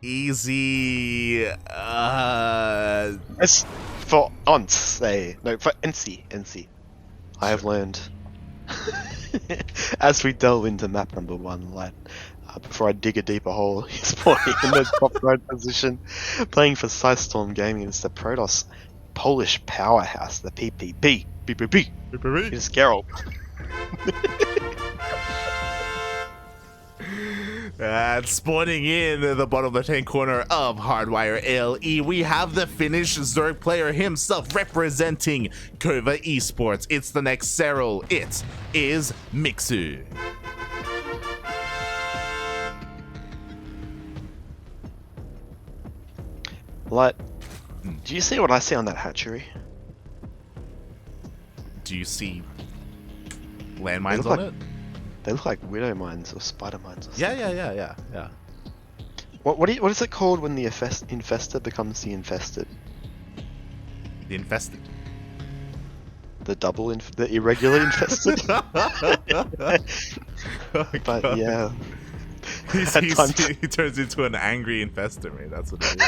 Easy. It's for once, no, for NC. I have learned. As we delve into map number 1, lad, before I dig a deeper hole, he's playing in the top right position, playing for Storm Gaming against the Protoss Polish powerhouse, the PPP. It's Gerald. And spawning in the bottom left-hand corner of Hardwire LE, we have the Finnish Zerg player himself representing Kova Esports. It's the next Gerald. It is Mixu. Like, do you see what I see on that hatchery? Do you see landmines on it? They look like widow mines or spider mines. Or something. Yeah. What is it called when the infested becomes the infested? The infested. The irregular infested. But yeah, he turns into an angry infestor, mate. That's what it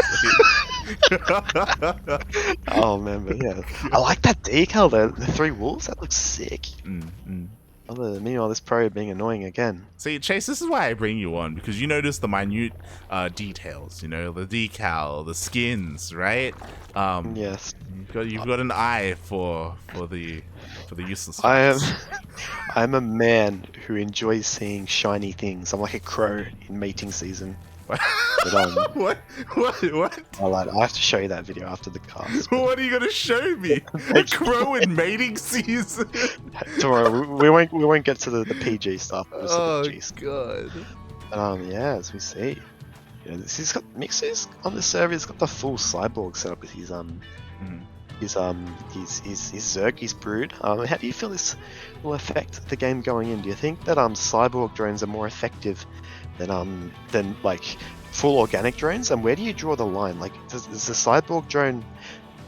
is. Oh man, but yeah, I like that decal though. The 3 wolves, that looks sick. Meanwhile, this pro being annoying again. See, Chase, this is why I bring you on, because you notice the minute details. You know, the decal, the skins, right? Yes. You've got an eye for the useless. I'm a man who enjoys seeing shiny things. I'm like a crow in mating season. But, What? Oh, lad, I have to show you that video after the cast. What are you gonna show me? A crow in mating season? Tomorrow we won't get to the PG stuff. Oh god. Yeah, as we see, he's got Mixu's on the server. He's got the full cyborg setup with his Zerg, brood. How do you feel this will affect the game going in? Do you think that cyborg drones are more effective than like full organic drones? And where do you draw the line? Like, does the cyborg drone,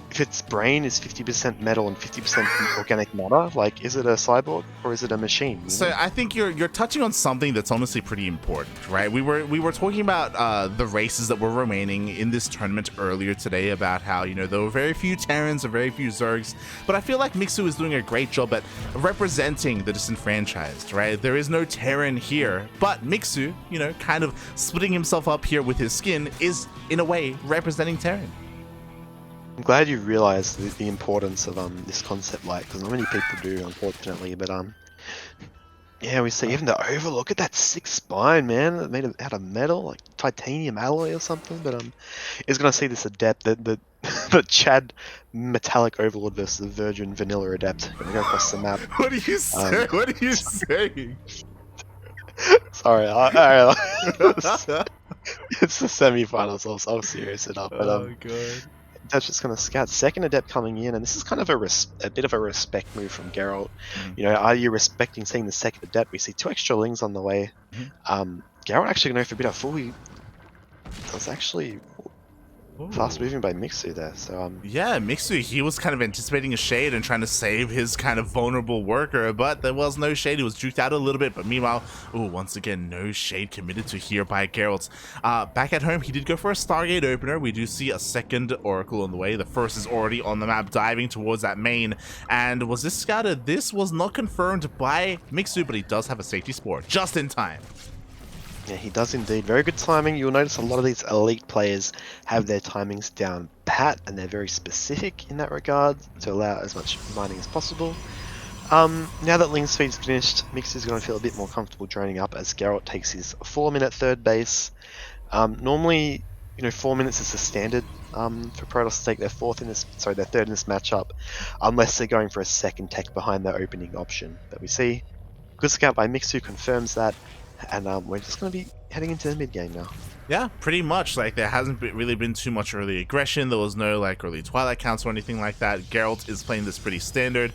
if its brain is 50% metal and 50% organic matter, like, is it a cyborg or is it a machine? So I think you're touching on something that's honestly pretty important, right? We were talking about the races that were remaining in this tournament earlier today, about how, there were very few Terrans and very few Zergs, but I feel like Mixu is doing a great job at representing the disenfranchised, right? There is no Terran here, but Mixu, kind of splitting himself up here with his skin, is in a way representing Terran. I'm glad you realised the importance of this concept, like, because not many people do, unfortunately. But yeah, we see even the overlook at that sick spine, man, made out of metal, like titanium alloy or something. But is gonna see this adept, the Chad metallic overlord versus the Virgin vanilla adept. Gonna go across the map. What are you saying? What are you saying? Sorry, it's the semi-finals. I'll serious it up. But god. That's just going to scout. Second adept coming in, and this is kind of a bit of a respect move from Gerald. Are you respecting seeing the second adept? We see 2 extra lings on the way. Gerald actually going to go for a bit of full. That was actually fast moving by Mixu there. So yeah, Mixu, he was kind of anticipating a shade and trying to save his kind of vulnerable worker, but there was no shade. He was juked out a little bit, but meanwhile, once again, no shade committed to here by Gerald. Back at home, he did go for a Stargate opener. We do see a second Oracle on the way. The first is already on the map, diving towards that main. And was this scouted? This was not confirmed by Mixu, but he does have a safety spore just in time. Yeah, he does indeed. Very good timing. You'll notice a lot of these elite players have their timings down pat, and they're very specific in that regard to allow as much mining as possible. Now that Ling Speed's finished, Mixu's going to feel a bit more comfortable droning up as Geralt takes his 4-minute third base. Normally, 4 minutes is the standard for Protoss to take their third in this matchup, unless they're going for a second tech behind their opening option. But we see good scout by Mixu confirms that. And we're just going to be heading into the mid game now. Yeah, pretty much. Like, there hasn't really been too much early aggression. There was no early Twilight counts or anything like that. Geralt is playing this pretty standard,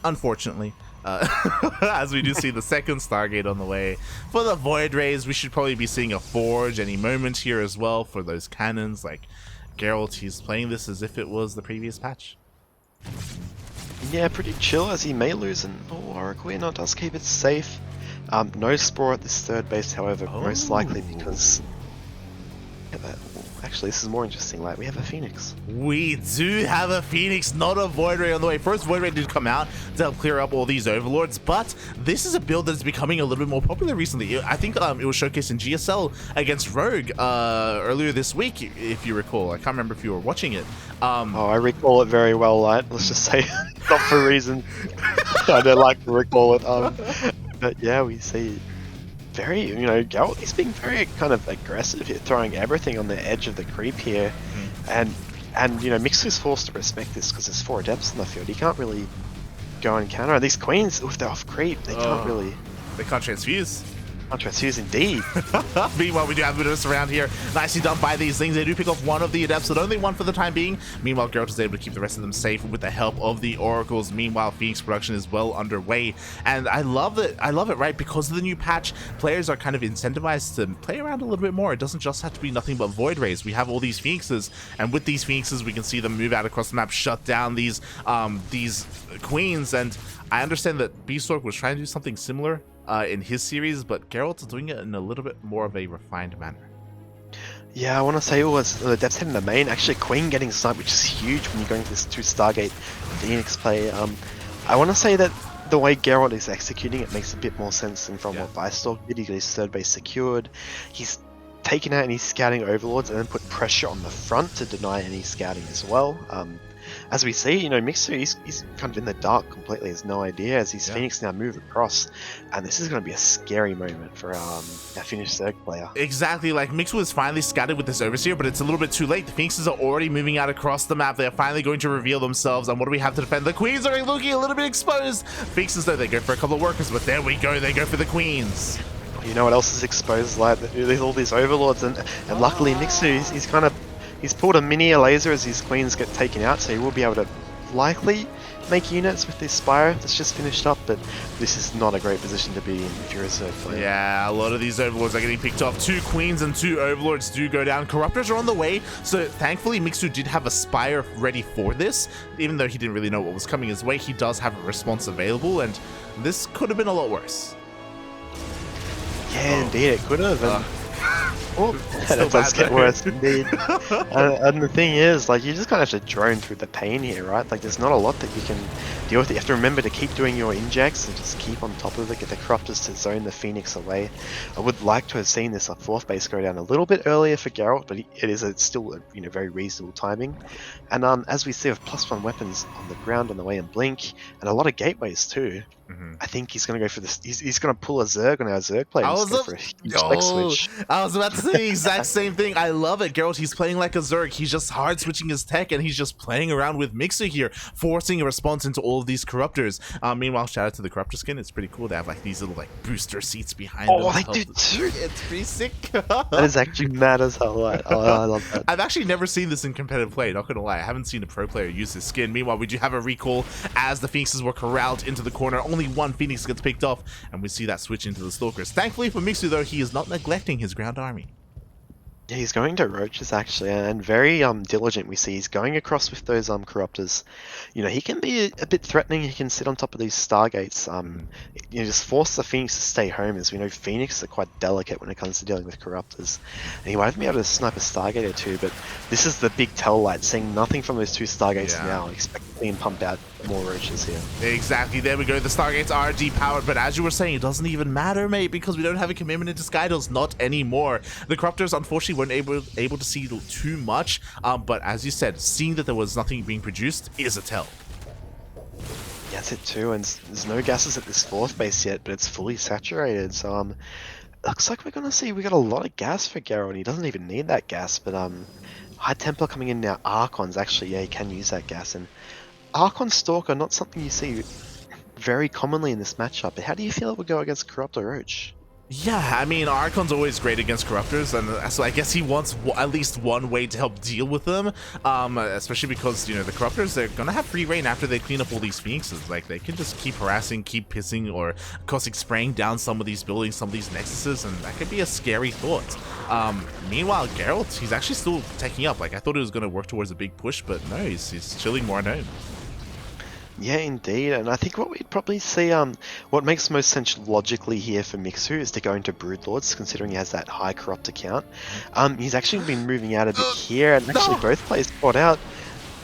unfortunately. As we do see the second Stargate on the way. For the Void Rays, we should probably be seeing a Forge any moment here as well for those cannons. Like, Geralt, he's playing this as if it was the previous patch. Yeah, pretty chill, as he may lose an Oracle here. Does keep it safe. No Spore at this third base, however, most likely because at that. Actually, this is more interesting. Like, we have a Phoenix. We do have a Phoenix, not a Void Ray on the way. First, Void Ray did come out to help clear up all these Overlords, but this is a build that's becoming a little bit more popular recently. I think it was showcased in GSL against Rogue earlier this week, if you recall. I can't remember if you were watching it. Oh, I recall it very well, Light. Let's just say, not for reasons I don't like to recall it. But yeah, we see very, Gerald, he's being very kind of aggressive here, throwing everything on the edge of the creep here. And Mixu's forced to respect this because there's 4 Adepts in the field. He can't really go and counter. And these Queens, if they're off creep, they can't really... They can't transfuse. Transfuse indeed. Meanwhile, we do have a bit of a surround here. Nicely done by these things. They do pick off one of the Adepts, but only one for the time being. Meanwhile, Gerald is able to keep the rest of them safe with the help of the Oracles. Meanwhile, Phoenix production is well underway. And I love it, right? Because of the new patch, players are kind of incentivized to play around a little bit more. It doesn't just have to be nothing but Void Rays. We have all these Phoenixes, and with these Phoenixes, we can see them move out across the map, shut down these Queens. And I understand that Beastork was trying to do something similar in his series, but Gerald's doing it in a little bit more of a refined manner. Yeah, I want to say it was the Adepts heading the main. Actually, Queen getting sniped, which is huge when you're going to this 2 Stargate Phoenix play. I want to say that the way Gerald is executing it makes a bit more sense than from what Beastork did. He got his 3rd base secured. He's taken out any scouting Overlords and then put pressure on the front to deny any scouting as well. As we see, Mixu, he's kind of in the dark completely, has no idea as his Phoenix now move across, and this is going to be a scary moment for our Finnish Zerg player. Exactly, like Mixu is finally scattered with this Overseer, but it's a little bit too late. The Phoenixes are already moving out across the map. They're finally going to reveal themselves, and what do we have to defend? The Queens are looking a little bit exposed. Phoenixes, though, they go for a couple of workers, but there we go, they go for the Queens. You know what else is exposed? Like, there's all these Overlords, and luckily Mixu, he's pulled a mini laser as his Queens get taken out, so he will be able to likely make units with this Spire that's just finished up, but this is not a great position to be in if you're a Zerg player. Yeah, a lot of these Overlords are getting picked off. 2 Queens and 2 Overlords do go down. Corruptors are on the way, so thankfully Mixu did have a Spire ready for this. Even though he didn't really know what was coming his way, he does have a response available, and this could have been a lot worse. Yeah, indeed, it could have. That does get worse indeed. And the thing is, like, you just kind of have to drone through the pain here, right? Like, there's not a lot that you can deal with. You have to remember to keep doing your injects and just keep on top of it, get the Corruptors to zone the Phoenix away. I would like to have seen this 4th base go down a little bit earlier for Gerald, but it is still a very reasonable timing. And as we see with +1 weapons on the ground on the way in Blink, and a lot of gateways too. I think he's going to go for this. He's going to pull a Zerg on our Zerg player. For a huge flex switch. I was about to say the exact same thing. I love it. Gerald, he's playing like a Zerg. He's just hard switching his tech, and he's just playing around with Mixu here, forcing a response into all of these Corruptors. Meanwhile, shout out to the Corruptor skin. It's pretty cool. They have like these little booster seats behind them. Oh, they do too. It's pretty sick. That is actually mad as hell. I love that. I've actually never seen this in competitive play, not gonna lie. I haven't seen a pro player use this skin. Meanwhile, we do have a recall as the Phoenixes were corralled into the corner. Only 1 Phoenix gets picked off, and we see that switch into the Stalkers. Thankfully for Mixu, though, he is not neglecting his ground army. Yeah, he's going to Roaches actually, and very diligent. We see he's going across with those Corruptors. He can be a bit threatening. He can sit on top of these Stargates. Just force the Phoenix to stay home, as we know Phoenix are quite delicate when it comes to dealing with Corruptors. And he might even be able to snipe a Stargate or 2, but this is the big tell light, seeing nothing from those 2 Stargates now. Expect him pump out more Roaches here. Exactly, there we go. The Stargates are depowered, but as you were saying, it doesn't even matter, mate, because we don't have a commitment into Skydoors, not anymore. The Corruptors, unfortunately, weren't able to see too much, but as you said, seeing that there was nothing being produced is a tell. Yeah, that's it too, and there's no gases at this 4th base yet, but it's fully saturated, so looks like we got a lot of gas for Gerald. He doesn't even need that gas, but High Templar coming in now. Archons, actually, yeah, he can use that gas, and Archon Stalker, not something you see very commonly in this matchup, but how do you feel it would go against Corruptor Roach? Yeah, I mean, Archon's always great against Corruptors, and so I guess he wants at least one way to help deal with them, especially because, the Corruptors, they're gonna have free reign after they clean up all these Phoenixes. Like, they can just keep harassing, keep pissing, or causing spraying down some of these buildings, some of these Nexuses, and that could be a scary thought. Meanwhile, Gerald, he's actually still taking up. Like, I thought he was gonna work towards a big push, but no, he's chilling more at home. Yeah, indeed, and I think what we'd probably see, what makes most sense logically here for Mixu is to go into Broodlords, considering he has that high corrupt account. He's actually been moving out a bit here, and actually No! both players spot out.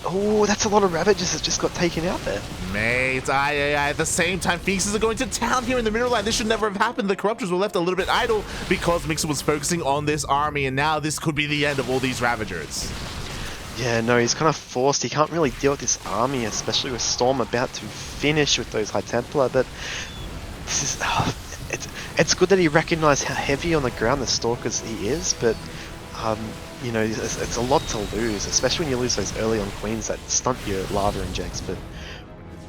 Oh, that's a lot of Ravages that just got taken out there. Mate, at the same time, Phoenixes are going to town here in the middle line. This should never have happened. The Corruptors were left a little bit idle because Mixu was focusing on this army, and now this could be the end of all these Ravagers. Yeah, no, he's kind of forced. He can't really deal with this army, especially with Storm about to finish with those High Templar. But this is, it's good that he recognized how heavy on the ground the Stalkers he is. But you know, it's a lot to lose, especially when you lose those early on queens that stunt your lava injects. But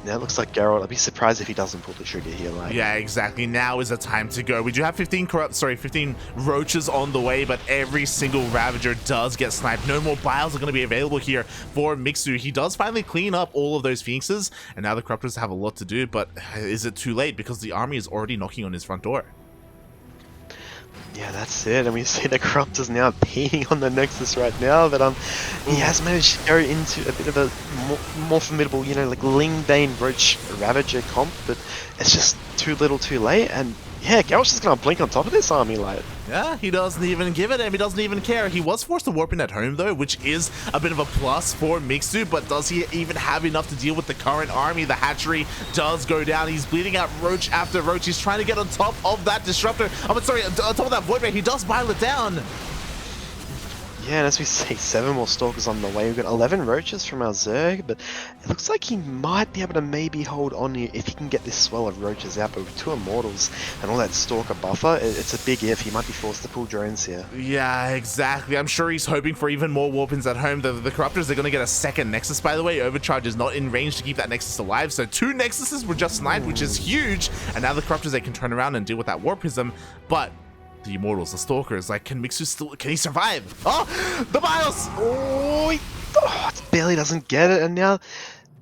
now it looks like Gerald. I'd be surprised if he doesn't pull the trigger here. Like, Yeah, exactly. Now is the time to go. We do have 15 roaches on the way, but every single Ravager does get sniped. No more biles are going to be available here for Mixu. He does finally clean up all of those Phoenixes, and now the Corruptors have a lot to do, but is it too late? Because the army is already knocking on his front door. yeah, that's it. And we see the Corruptors now peeing on the Nexus right now. But he has managed to go into a bit of a more formidable, you know, like Ling Bane Roach Ravager comp. But it's just too little, too late. And yeah, Gerald's just gonna blink on top of this army, like. Yeah, he doesn't even give it him. He doesn't even care. He was forced to warp in at home, though, which is a bit of a plus for Mixu, but does he even have enough to deal with the current army? The hatchery does go down. He's bleeding out roach after roach. He's trying to get on top of that disruptor. I'm sorry, on top of that void ray. He does bile it down. Yeah, and as we see, 7 more Stalkers on the way. We've got 11 Roaches from our Zerg, but it looks like he might be able to maybe hold on here if he can get this swell of Roaches out. But with 2 Immortals and all that Stalker buffer, it's a big if. He might be forced to pull drones here. Yeah, exactly. I'm sure he's hoping for even more warp-ins at home. The Corruptors are going to get a second Nexus, by the way. Overcharge is not in range to keep that Nexus alive, so 2 Nexuses were just sniped, which is huge. And now the Corruptors, they can turn around and deal with that Warpism, but the Immortals, the Stalkers, like, can Mixu still, can he survive? Oh, the Biles! Oh, he barely doesn't get it, and now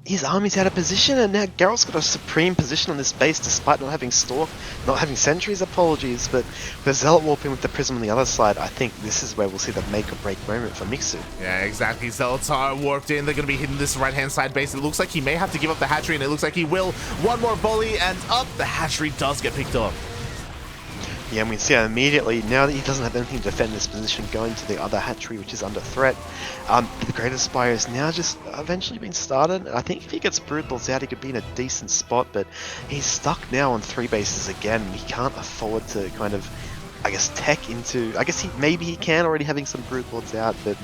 his army's out of position, and now Gerald's got a supreme position on this base despite not having sentries, apologies, but with Zealot warping with the Prism on the other side, I think this is where we'll see the make or break moment for Mixu. Yeah, exactly. Zealots are warped in. They're going to be hitting this right-hand side base. It looks like he may have to give up the hatchery, and it looks like he will. One more volley, and up, the hatchery does get picked up. Yeah, and we see immediately, now that he doesn't have anything to defend this position, going to the other hatchery, which is under threat. The Greater Spire is now just eventually been started. I think if he gets Broodlords out, he could be in a decent spot, but he's stuck now on 3 bases again. He can't afford to kind of, I guess, tech into, I guess maybe he can already having some Broodlords out, but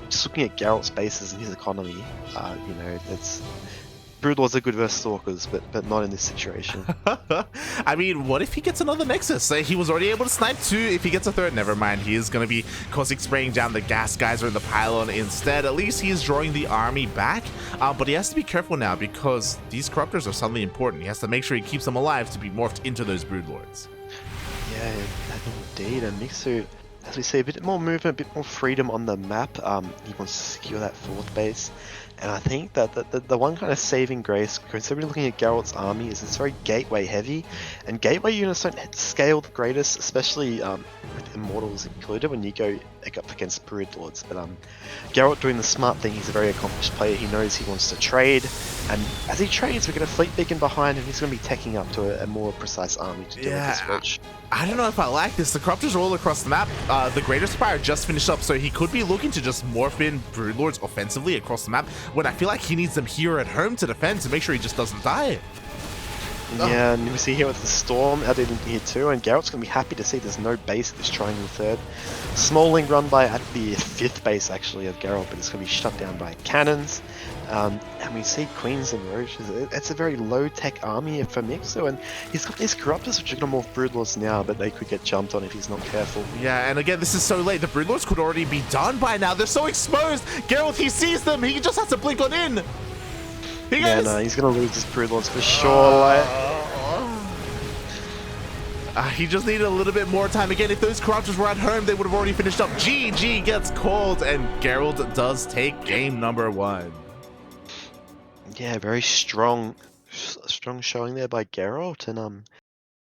just looking at Gerald's bases and his economy, you know, it's... Broodlords are good versus Stalkers, but not in this situation. I mean, what if he gets another Nexus? He was already able to snipe 2. If he gets a third, never mind. He is going to be causing spraying down the gas geyser in the pylon instead. At least he is drawing the army back. But he has to be careful now because these Corruptors are suddenly important. He has to make sure he keeps them alive to be morphed into those Broodlords. Yeah, indeed. And Mixu, as we see, a bit more movement, a bit more freedom on the map. He wants to secure that 4th base. And I think that the one kind of saving grace, considering looking at Gerald's army, is it's very gateway heavy, and gateway units don't scale the greatest, especially with Immortals included when you go up against Broodlords. But Gerald doing the smart thing, he's a very accomplished player, he knows he wants to trade, and as he trades, we get a fleet beacon behind him, he's going to be teching up to a more precise army to deal with this roach. I don't know if I like this. The Corruptors are all across the map. The Greater Spire just finished up, so he could be looking to just morph in Broodlords offensively across the map, when I feel like he needs them here at home to defend to make sure he just doesn't die. Yeah, and we see here with the Storm out in here too, and Gerald's going to be happy to see there's no base at this Triangle 3rd. Smalling run by at the 5th base actually of Gerald, but it's going to be shut down by cannons. And we see Queens and Roaches. It's a very low-tech army for Mixu, and he's got these Corruptors which are going to morph Broodlords now, but they could get jumped on if he's not careful. Yeah, and again, this is so late. The Broodlords could already be done by now. They're so exposed. Gerald, he sees them. He just has to blink on in. Yeah, no, he's going to lose his Broodlords for sure. He just needed a little bit more time. Again, if those Corruptors were at home, they would have already finished up. GG gets called, and Gerald does take game number 1. Yeah, very strong showing there by Geralt, and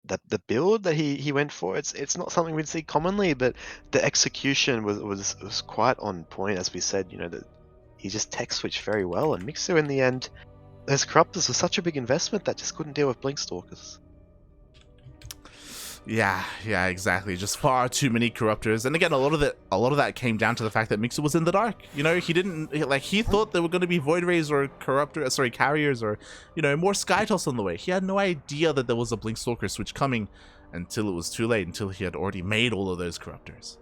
the build that he went for, it's not something we'd see commonly, but the execution was quite on point. As we said, you know, that he just tech switched very well, and Mixu in the end those corruptors were such a big investment that just couldn't deal with blink stalkers. Yeah, exactly. Just far too many corruptors, and again, a lot of that came down to the fact that Mixu was in the dark. You know, he thought there were going to be void rays or carriers, or more skytoss on the way. He had no idea that there was a blink stalker switch coming until it was too late. Until he had already made all of those corruptors.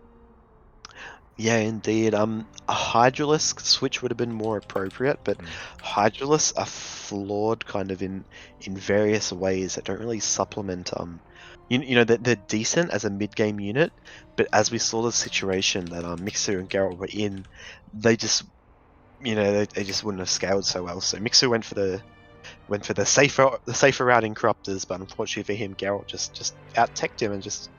Yeah, indeed. A Hydralisk switch would have been more appropriate, but Hydralisks are flawed kind of in various ways that don't really supplement. They're decent as a mid-game unit, but as we saw the situation that Mixu and Gerald were in, they just, they just wouldn't have scaled so well. So Mixu went for the safer route in corruptors, but unfortunately for him, Gerald just out-teched him and just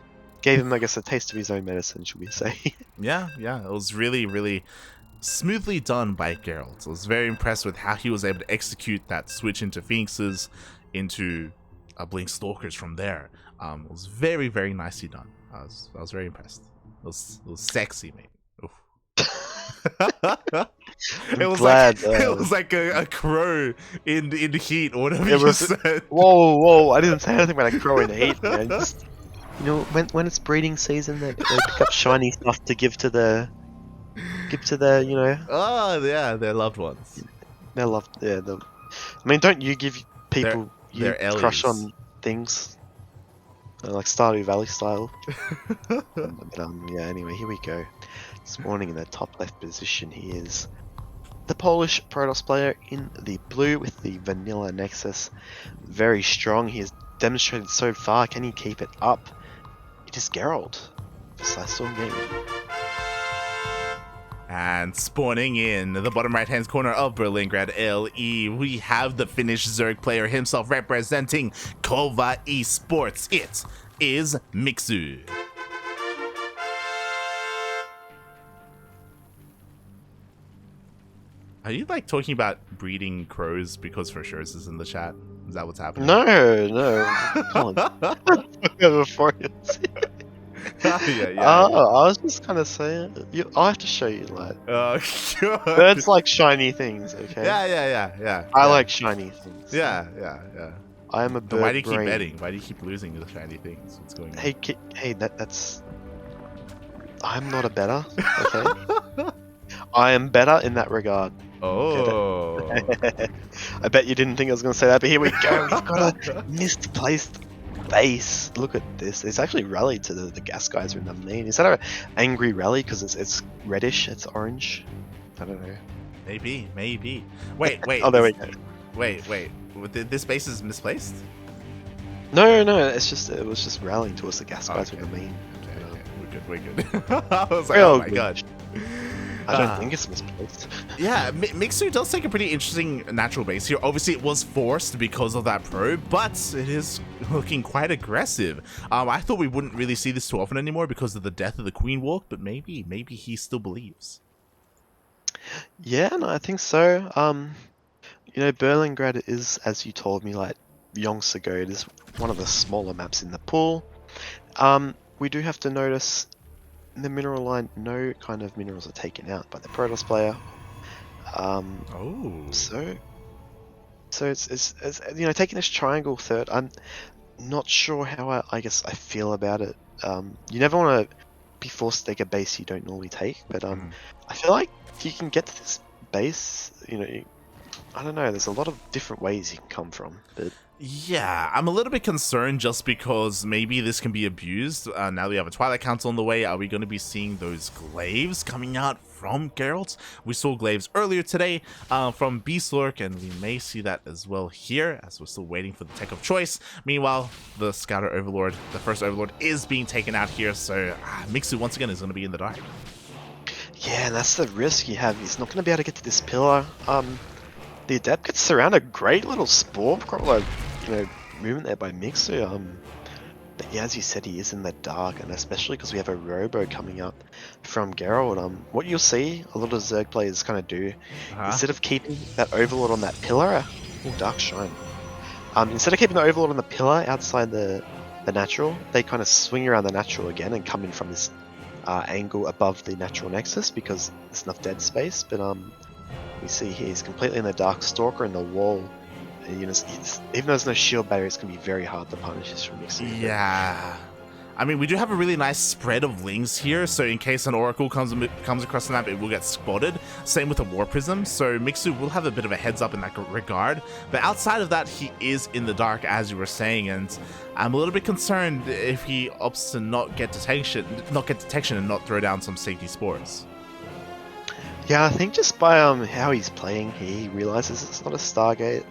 gave him, I guess, a taste of his own medicine, should we say? Yeah, it was really, really smoothly done by Gerald. I was very impressed with how he was able to execute that switch into Phoenixes, into Blink Stalkers from there. It was very, very nicely done. I was very impressed. It was sexy, mate. It was like a crow in heat, or whatever you said. Whoa! I didn't say anything about a crow in heat, man. Just, when it's breeding season, they pick up shiny stuff to give to the Oh yeah, their loved ones. Their loved, yeah. I mean, don't you give people their crush on things like Stardew Valley style? Yeah. Anyway, here we go. Spawning in the top left position, he is the Polish Protoss player in the blue with the vanilla Nexus. Very strong. He has demonstrated so far. Can he keep it up? It is Gerald for Slicestorm Gaming. And spawning in the bottom right-hand corner of Berlingrad LE, we have the Finnish Zerg player himself representing Kova Esports. It is Mixu. Are you like talking about breeding crows because for sure this is in the chat? Is that what's happening? No. Come on. Before you yeah. I was just kind of saying. I'll have to show you, like. Oh, God. Birds like shiny things, okay? Yeah. I like shiny things. Yeah. I am a bird. Why do you keep betting? Why do you keep losing the shiny things? What's going on? Hey, that's. I'm not a better, okay? I am better in that regard. Oh. I bet you didn't think I was going to say that, but here we go. We've got a misplaced base. Look at this. It's actually rallied to the gas geyser in the main. Is that an angry rally because it's reddish? It's orange? I don't know. Maybe. Wait. Oh, there we go. Wait. This base is misplaced? No. It was just rallying towards the gas geyser in the main. Okay. We're good. I was like, oh my gosh. I don't think it's misplaced. Yeah, Mixu does take a pretty interesting natural base here. Obviously, it was forced because of that probe, but it is looking quite aggressive. I thought we wouldn't really see this too often anymore because of the death of the Queen Walk, but maybe he still believes. Yeah, no, I think so. Berlingrad is, as you told me, like yonks ago, it is one of the smaller maps in the pool. We do have to notice in the mineral line, no kind of minerals are taken out by the Protoss player. So it's taking this triangle third. I'm not sure how I guess I feel about it. You never want to be forced to take a base you don't normally take, but I feel like you can get to this base. I don't know. There's a lot of different ways you can come from, but. Yeah, I'm a little bit concerned just because maybe this can be abused. Now we have a Twilight Council on the way. Are we going to be seeing those glaives coming out from Geralt? We saw glaives earlier today from Beastlork, and we may see that as well here as we're still waiting for the tech of choice. Meanwhile, the Scouter Overlord, the first Overlord, is being taken out here, so Mixu once again is going to be in the dark. Yeah, that's the risk you have. He's not going to be able to get to this pillar. The Adept gets surrounded. Great little spore crawler, movement there by Mixu. But yeah, as you said, he is in the dark, and especially because we have a Robo coming up from Gerald. What you'll see a lot of Zerg players kind of do, instead of keeping that Overlord on that pillar, Dark Shine. Instead of keeping the Overlord on the pillar outside the natural, they kind of swing around the natural again and come in from this angle above the natural nexus because there's enough dead space. But we see here he's completely in the dark. Stalker in the wall And, you know, even though there's no shield barrier, it's going to be very hard to punish this from Mixu. Yeah. I mean, we do have a really nice spread of lings here, so in case an Oracle comes across the map, it will get spotted. Same with a War Prism, so Mixu will have a bit of a heads up in that regard. But outside of that, he is in the dark, as you were saying, and I'm a little bit concerned if he opts to not get detection and not throw down some safety spores. Yeah, I think just by how he's playing, he realizes it's not a Stargate.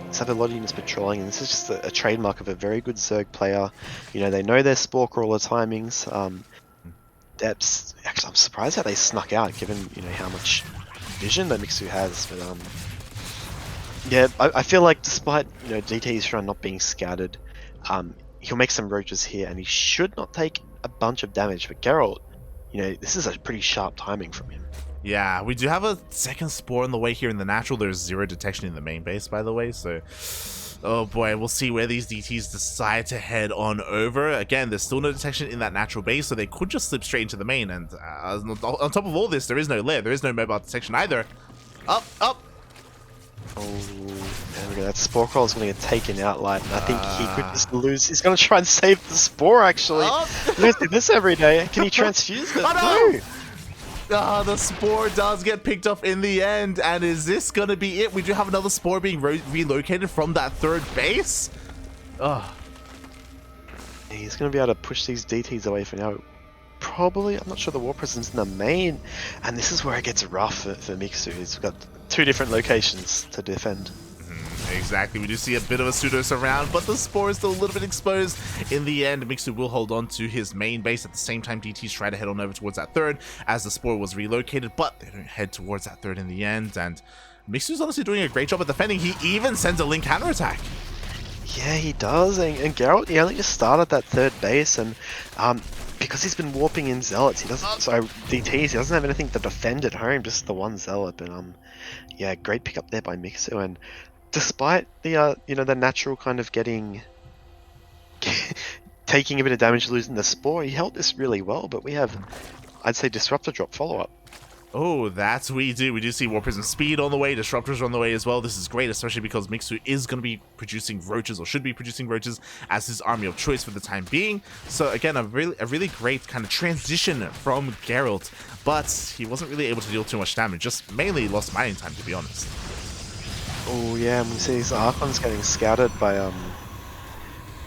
He's had a lot of units patrolling, and this is just a trademark of a very good Zerg player. You know, they know their spore crawler timings. Depths. Actually, I'm surprised how they snuck out, given you know how much vision that Mixu has. But yeah, I feel like despite you know DT's run not being scattered, he'll make some roaches here, and he should not take a bunch of damage. But Gerald, you know, this is a pretty sharp timing from him. Yeah, we do have a second spore on the way here in the natural. There's 0 detection in the main base, by the way, so oh boy, we'll see where these DTs decide to head on over. Again, there's still no detection in that natural base, so they could just slip straight into the main, and on top of all this, there is no lair, there is no mobile detection either. Up! Oh, there we go. That spore crawl is going to get taken out, Light, and I think he could just lose. He's going to try and save the spore, actually. You guys do this every day. Can he transfuse it? Oh, no! The spore does get picked up in the end, and is this going to be it? We do have another spore being relocated from that third base. He's going to be able to push these DTs away for now. Probably, I'm not sure the War Prism's in the main, and this is where it gets rough for Mixu. He's got 2 different locations to defend. Exactly, we do see a bit of a pseudos around, but the spore is still a little bit exposed. In the end, Mixu will hold on to his main base. At the same time, DTs try to head on over towards that third as the spore was relocated, but they don't head towards that third in the end. And Mixu's honestly doing a great job at defending. He even sends a link counterattack. Yeah, he does, and Gerald, he only just started that third base, and because he's been warping in zealots, he doesn't. So DTs, he doesn't have anything to defend at home, just the one zealot. But yeah, great pick up there by Mixu, and despite the you know the natural kind of getting taking a bit of damage, losing the spore, he held this really well. But we have, I'd say, disruptor drop follow up. Oh, that's what we do. We do see War Prism speed on the way, disruptors are on the way as well. This is great, especially because Mixu is going to be producing roaches, or should be producing roaches, as his army of choice for the time being. So again, a really great kind of transition from Gerald, but he wasn't really able to deal too much damage, just mainly lost mining time, to be honest. Oh yeah, and we see these Archons getting scouted by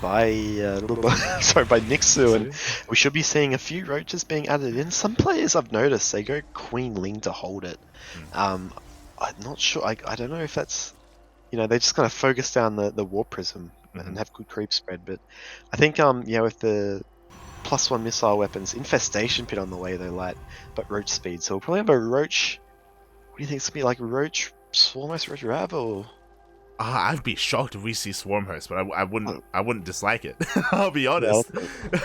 by Mixu, and we should be seeing a few roaches being added in. Some players I've noticed, they go Queen Ling to hold it. I'm not sure, I don't know if that's, you know, they just kind of focus down the War Prism and have good creep spread, but I think yeah, with the +1 missile weapons, Infestation Pit on the way though, Light, but Roach speed, so we'll probably have a Roach. What do you think it's gonna be, like Roach Swarmhost, Roach Rav, or I'd be shocked if we see Swarmhost, but I wouldn't dislike it. I'll be honest.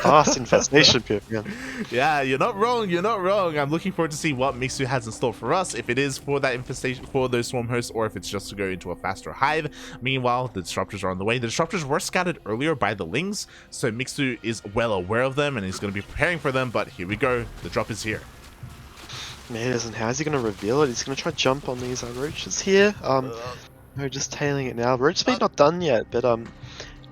Fast Infestation Pit, yeah. Yeah, you're not wrong. You're not wrong. I'm looking forward to see what Mixu has in store for us. If it is for that infestation, for those Swarmhosts, or if it's just to go into a faster hive. Meanwhile, the disruptors are on the way. The disruptors were scattered earlier by the Lings, so Mixu is well aware of them and he's going to be preparing for them. But here we go. The drop is here. Man, how's he going to reveal it? He's going to try to jump on these roaches here. No, just tailing it now. Roach speed not done yet, but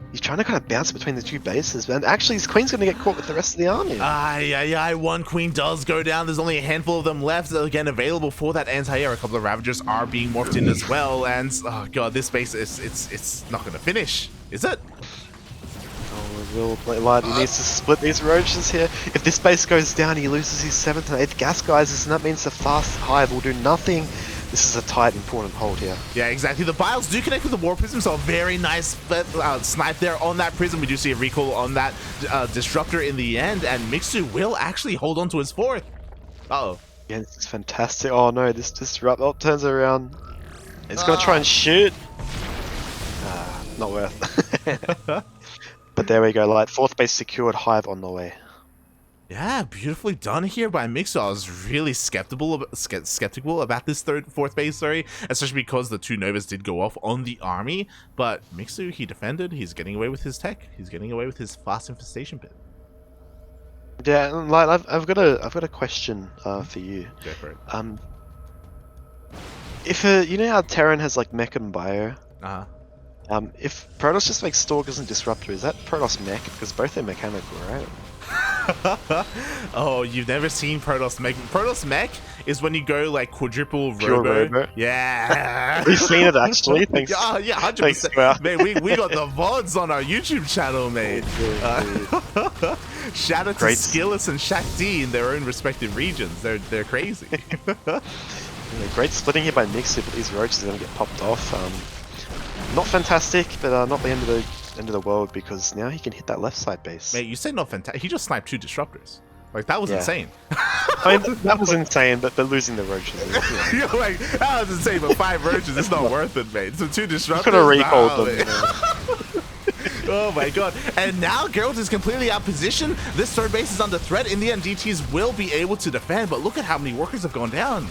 he's trying to kind of bounce between the 2 bases. And actually, his Queen's going to get caught with the rest of the army. Yeah. One Queen does go down. There's only a handful of them left, again, available for that anti-air. A couple of Ravagers are being morphed in as well. And, oh god, this base, it's not going to finish, is it? Oh, Light, he needs to split these roaches here. If this base goes down, he loses his 7th and 8th gas geysers, and that means the fast hive will do nothing. This is a tight, important hold here. Yeah, exactly. The Biles do connect with the War Prism, so a very nice snipe there on that Prism. We do see a recall on that Disruptor in the end, and Mixu will actually hold on to his 4th. Uh-oh. Yeah, this is fantastic. Oh no, this Disrupt turns around. It's going to try and shoot. Not worth. But there we go, Light. 4th base secured, hive on the way. Yeah, beautifully done here by Mixu. I was really skeptical about this 4th base, sorry, especially because the 2 Novas did go off on the army. But Mixu, he defended. He's getting away with his tech. He's getting away with his fast infestation pit. Yeah, Light, I've got a question for you. Go for it. If you know how Terran has like Mech and Bio, Uh, If Protoss just makes Stalkers and Disruptor, is that Protoss mech? Because both are mechanical, right? oh, you've never seen Protoss Mech? Protoss Mech is when you go like quadruple Pure robo. Robo. Yeah. We've seen it actually. Thanks. Yeah, yeah, Thanks, 100%. Wow. Man, we got the VODs on our YouTube channel, mate. Shout out to Great. Skillets and Shaq D in their own respective regions. They're crazy. Great splitting here by Mixu, but these roaches are going to get popped off. Not fantastic, but not the end of the world, because now he can hit that left side base. Mate, you say not fantastic. He just sniped 2 disruptors. Like, that was Yeah. insane. I mean, that was insane, but losing the roaches. You're like, that was insane, but 5 roaches, it's not worth it, mate. So 2 disruptors. Could have recalled nah, them. mate. Oh my god. And now Gerald is completely out of position. This third base is under threat. In the end, DTs will be able to defend, but look at how many workers have gone down.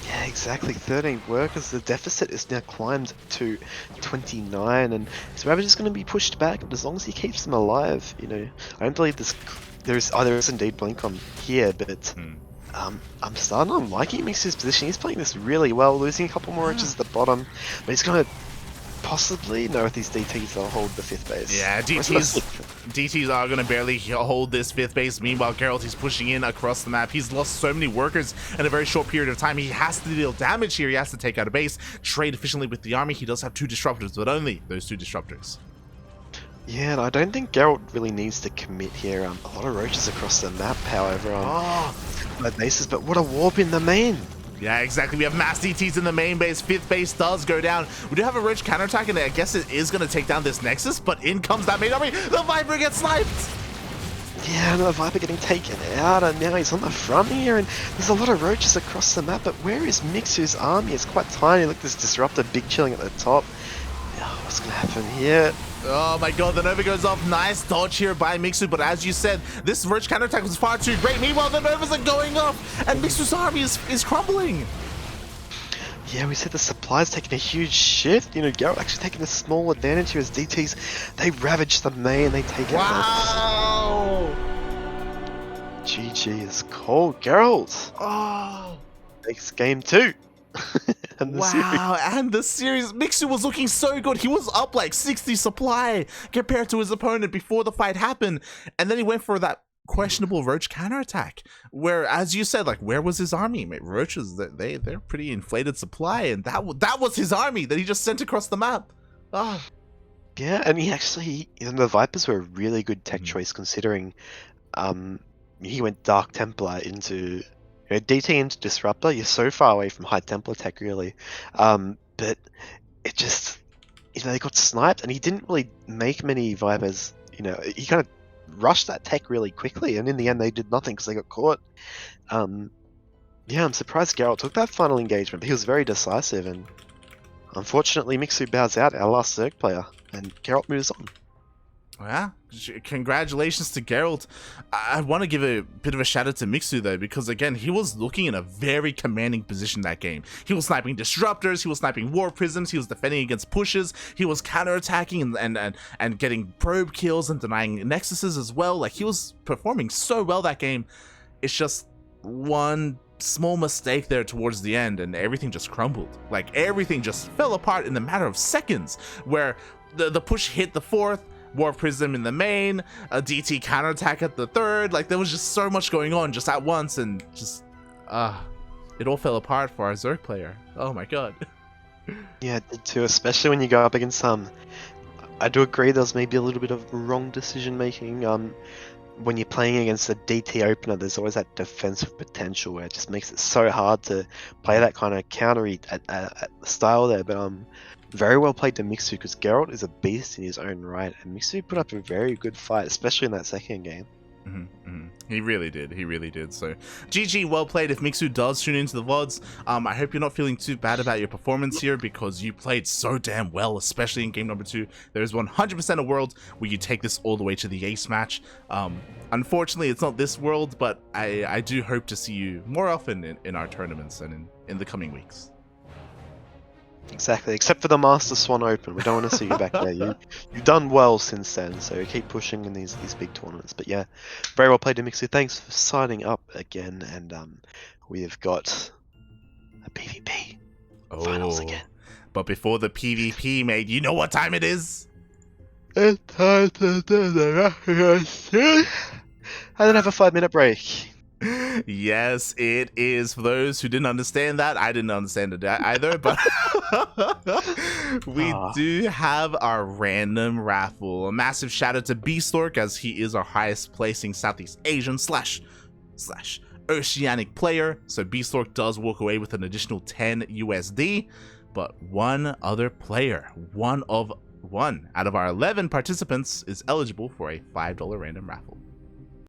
Yeah, exactly. 13 workers. The deficit is now climbed to 29, and so Ravage is going to be pushed back. But as long as he keeps them alive, you know, I don't believe there is indeed blink on here, but I'm starting on liking Mixu's position. He's playing this really well, losing a couple more inches at the bottom, but he's going to possibly know if these DTs will hold the 5th base. Yeah, DTs are going to barely hold this 5th base. Meanwhile, Gerald, he's pushing in across the map. He's lost so many workers in a very short period of time. He has to deal damage here. He has to take out a base, trade efficiently with the army. He does have 2 disruptors, but only those 2 disruptors. Yeah, and I don't think Gerald really needs to commit here. A lot of roaches across the map, however, bases, but what a warp in the main. Yeah, exactly. We have mass DTs in the main base. 5th base does go down. We do have a Roach counterattack, and I guess it is going to take down this Nexus, but in comes that main army. The Viper gets sniped! Yeah, another Viper getting taken out, and now he's on the front here, and there's a lot of roaches across the map, but where is Mixu's army? It's quite tiny. Look, this Disruptor big chilling at the top. Oh, what's going to happen here? Oh my god, the Nova goes off. Nice dodge here by Mixu, but as you said, this Roach counterattack was far too great. Meanwhile, the Novas are going off, and Mixu's army is crumbling. Yeah, we said the supply's taking a huge shift. You know, Gerald actually taking a small advantage here as DTs. They ravage the main, they take it out. Wow! GG is cold. Gerald Oh! takes game 2. And the series. Wow, and the series, Mixu was looking so good. He was up like 60 supply compared to his opponent before the fight happened. And then he went for that questionable Roach counterattack, where, as you said, like, where was his army? Mate, Roaches, they're pretty inflated supply, and that was his army that he just sent across the map. Oh. Yeah, and the Vipers were a really good tech choice, considering he went Dark Templar into DT into Disruptor. You're so far away from High Templar tech, really. But it just, they got sniped, and he didn't really make many Vipers. He kind of rushed that tech really quickly, and in the end they did nothing because they got caught. Yeah, I'm surprised Gerald took that final engagement, but he was very decisive, and unfortunately Mixu bows out, our last Zerg player, and Gerald moves on. Yeah, congratulations to Gerald. I want to give a bit of a shout out to Mixu though, because again, he was looking in a very commanding position that game. He was sniping disruptors, he was sniping war prisms, he was defending against pushes, he was counterattacking and getting probe kills and denying nexuses as well. Like, he was performing so well that game. It's just one small mistake there towards the end, and everything just crumbled. Like, everything just fell apart in the matter of seconds, where the push hit the 4th, War Prism in the main, a DT counterattack at the 3rd. Like, there was just so much going on just at once, and just it all fell apart for our Zerg player. Oh my god. Yeah, it did too, especially when you go up against I do agree there was maybe a little bit of wrong decision making. When you're playing against a DT opener, there's always that defensive potential where it just makes it so hard to play that kind of countery at the style there. But very well played to Mixu, because Gerald is a beast in his own right, and Mixu put up a very good fight, especially in that second game. He really did. So GG, well played. If Mixu does tune into the VODs, I hope you're not feeling too bad about your performance here, because you played so damn well, especially in game number 2. There is 100% a world where you take this all the way to the ace match. Unfortunately, it's not this world, but I do hope to see you more often in our tournaments and in the coming weeks. Exactly, except for the Master Swan Open. We don't want to see you back there. You've done well since then, so keep pushing in these big tournaments. But yeah, very well played to Mixu. Thanks for signing up again, and we've got a PvP finals again. But before the PvP made, you know what time it is? It's time to do the recognition. And then have a 5-minute break. Yes, it is. For those who didn't understand that, I didn't understand it either, but we do have our random raffle. A massive shout out to Beastlork, as he is our highest placing Southeast Asian slash Oceanic player. So Beastlork does walk away with an additional 10 USD, but one other player, one out of our 11 participants, is eligible for a $5 random raffle.